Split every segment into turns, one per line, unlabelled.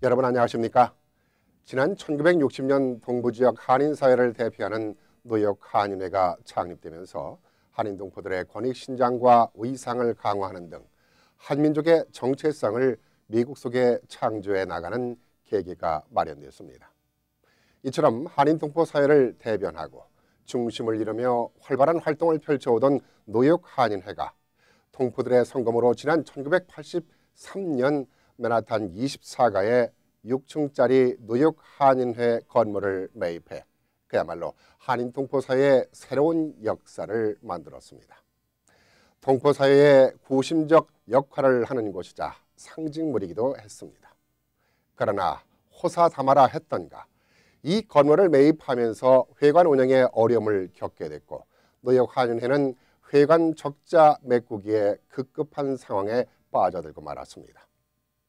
여러분 안녕하십니까? 지난 1960년 동부지역 한인사회를 대표하는 노역 한인회가 창립되면서 한인동포들의 권익 신장과 의상을 강화하는 등 한민족의 정체성을 미국 속에 창조해 나가는 계기가 마련되었습니다. 이처럼 한인동포 사회를 대변하고 중심을 이루며 활발한 활동을 펼쳐오던 노역 한인회가 동포들의 성금으로 지난 1983년 맨하탄 24가에 6층짜리 노역 한인회 건물을 매입해 그야말로 한인 동포 사회의 새로운 역사를 만들었습니다. 동포 사회의 구심적 역할을 하는 곳이자 상징물이기도 했습니다. 그러나 호사다마라 했던가 이 건물을 매입하면서 회관 운영에 어려움을 겪게 됐고 노역 한인회는 회관 적자 메꾸기에 급급한 상황에 빠져들고 말았습니다.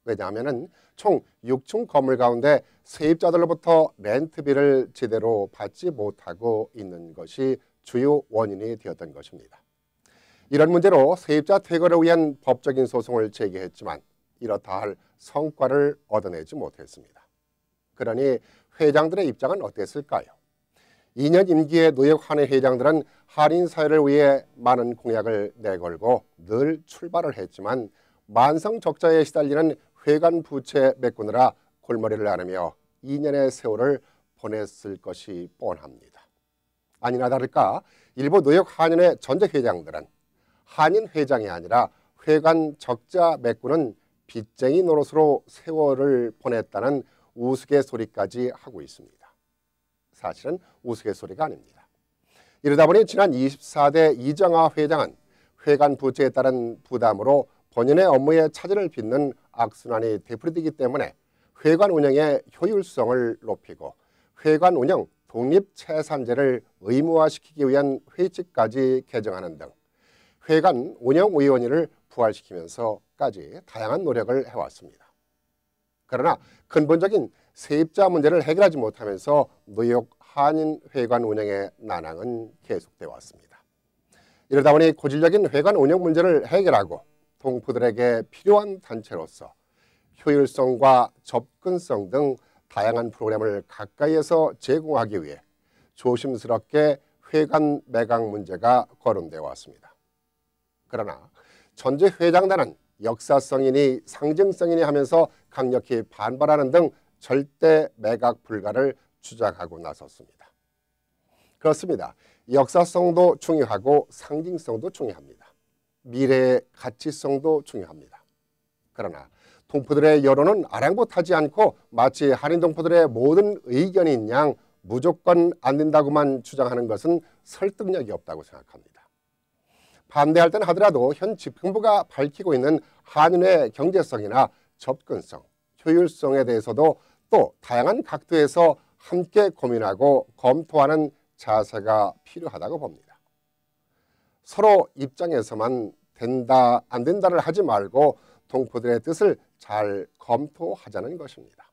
왜냐하면 총 6층 건물 가운데 세입자들로부터 렌트비를 제대로 받지 못하고 있는 것이 주요 원인이 되었던 것입니다. 이런 문제로 세입자 퇴거를 위한 법적인 소송을 제기했지만 이렇다 할 성과를 얻어내지 못했습니다. 그러니 회장들의 입장은 어땠을까요? 2년 임기의 노역 한인 회장들은 한인 사회를 위해 많은 공약을 내걸고 늘 출발을 했지만 만성 적자에 시달리는 회관 부채 메꾸느라 골머리를 앓으며 2년의 세월을 보냈을 것이 뻔합니다. 아니나 다를까 일부 노역 한인회 전직 회장들은 한인 회장이 아니라 회관 적자 메꾸는 빚쟁이 노릇으로 세월을 보냈다는 우스갯소리까지 하고 있습니다. 사실은 우스갯소리가 아닙니다. 이러다 보니 지난 24대 이정아 회장은 회관 부채에 따른 부담으로 본인의 업무에 차질을 빚는 악순환이 되풀이되기 때문에 회관 운영의 효율성을 높이고 회관 운영 독립채산제를 의무화시키기 위한 회칙까지 개정하는 등 회관 운영위원회를 부활시키면서까지 다양한 노력을 해왔습니다. 그러나 근본적인 세입자 문제를 해결하지 못하면서 노역 한인 회관 운영의 난항은 계속되어 왔습니다. 이러다 보니 고질적인 회관 운영 문제를 해결하고 동포들에게 필요한 단체로서 효율성과 접근성 등 다양한 프로그램을 가까이에서 제공하기 위해 조심스럽게 회관 매각 문제가 거론되어 왔습니다. 그러나 전직 회장단은 역사성이니 상징성이니 하면서 강력히 반발하는 등 절대 매각 불가를 주장하고 나섰습니다. 그렇습니다. 역사성도 중요하고 상징성도 중요합니다. 미래의 가치성도 중요합니다. 그러나 동포들의 여론은 아랑곳하지 않고 마치 한인 동포들의 모든 의견인 양 무조건 안 된다고만 주장하는 것은 설득력이 없다고 생각합니다. 반대할 때는 하더라도 현 집행부가 밝히고 있는 한인의 경제성이나 접근성, 효율성에 대해서도 또 다양한 각도에서 함께 고민하고 검토하는 자세가 필요하다고 봅니다. 서로 입장에서만 된다 안 된다를 하지 말고 동포들의 뜻을 잘 검토하자는 것입니다.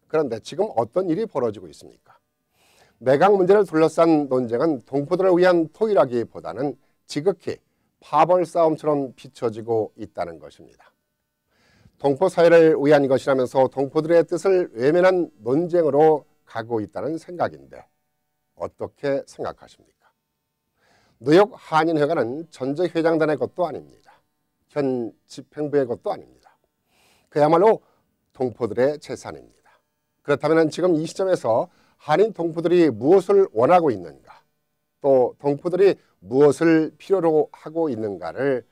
그런데 지금 어떤 일이 벌어지고 있습니까? 매각 문제를 둘러싼 논쟁은 동포들을 위한 토의라기보다는 지극히 파벌 싸움처럼 비춰지고 있다는 것입니다. 동포 사회를 위한 것이라면서 동포들의 뜻을 외면한 논쟁으로 가고 있다는 생각인데 어떻게 생각하십니까? 노역 한인회관은 전직 회장단의 것도 아닙니다. 현 집행부의 것도 아닙니다. 그야말로 동포들의 재산입니다. 그렇다면 지금 이 시점에서 한인 동포들이 무엇을 원하고 있는가, 또 동포들이 무엇을 필요로 하고 있는가를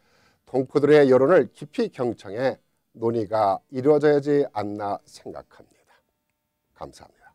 동포들의 여론을 깊이 경청해 논의가 이루어져야지 않나 생각합니다. 감사합니다.